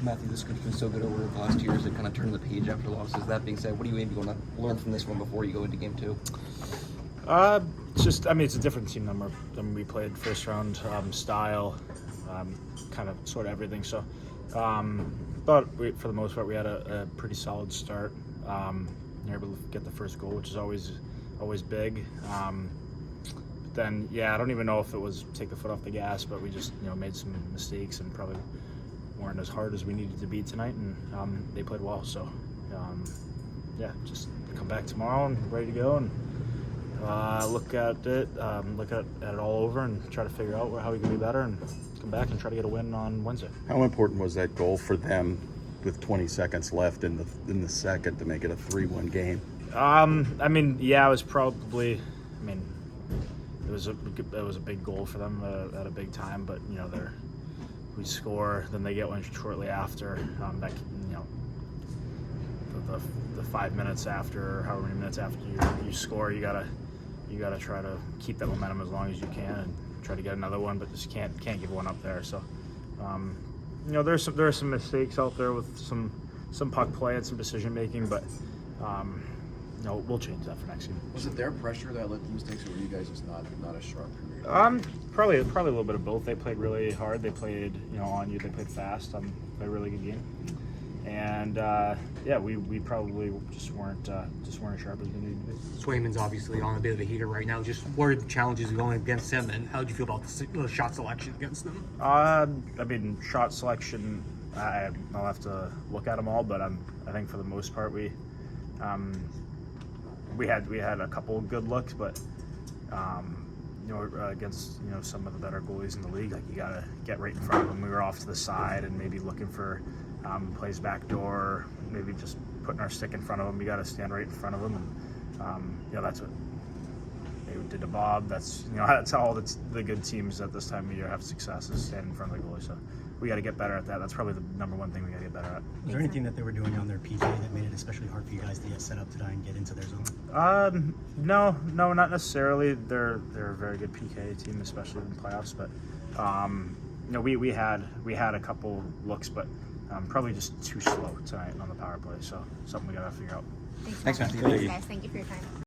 Matthew, this group's been so good over the last 2 years at kind of turning the page after losses. That being said, what do you maybe want to learn from this one before you go into game 2? It's a different team than we played first round, style, kind of sort of everything. So, but for the most part, we had a pretty solid start. We were able to get the first goal, which is always big. But then, I don't even know if it was take the foot off the gas, but we just made some mistakes and probably weren't as hard as we needed to be tonight, and they played well. So, just come back tomorrow and ready to go and look at it all over and try to figure out how we can be better and come back and try to get a win on Wednesday. How important was that goal for them with 20 seconds left in the second to make it a 3-1 game? It was probably. It was a big goal for them at a big time, but we score, then they get one shortly after. The 5 minutes after, or however many minutes after you score, you gotta try to keep that momentum as long as you can and try to get another one, but just can't give one up there. So, there are some mistakes out there with some puck play and some decision making, but we'll change that for next game. Was it their pressure that led to mistakes, or were you guys just not as sharp? Probably a little bit of both. They played really hard. They played on you. They played fast. Played a really good game. And we probably just weren't as sharp as we needed to be. Swayman's obviously on a bit of a heater right now. Just what are the challenges going against him, and how did you feel about the shot selection against them? Shot selection, I'll have to look at them all, but I think for the most part we had a couple of good looks, but against some of the better goalies in the league, like you gotta get right in front of them. We were off to the side and maybe looking for plays back door, maybe just putting our stick in front of them. You got to stand right in front of them, and that's what they did to Bob. That's that's how all the good teams at this time of year have success, is standing in front of the goalie. So we got to get better at that. That's probably the number one thing we got to get better at. Was there anything that they were doing on their PK that made it especially hard for you guys to get set up tonight and get into their zone? No, not necessarily. They're a very good PK team, especially in the playoffs. But we had a couple looks, but probably just too slow tonight on the power play. So something we got to figure out. Thanks, Matthew. Thanks, guys. Thank you for your time.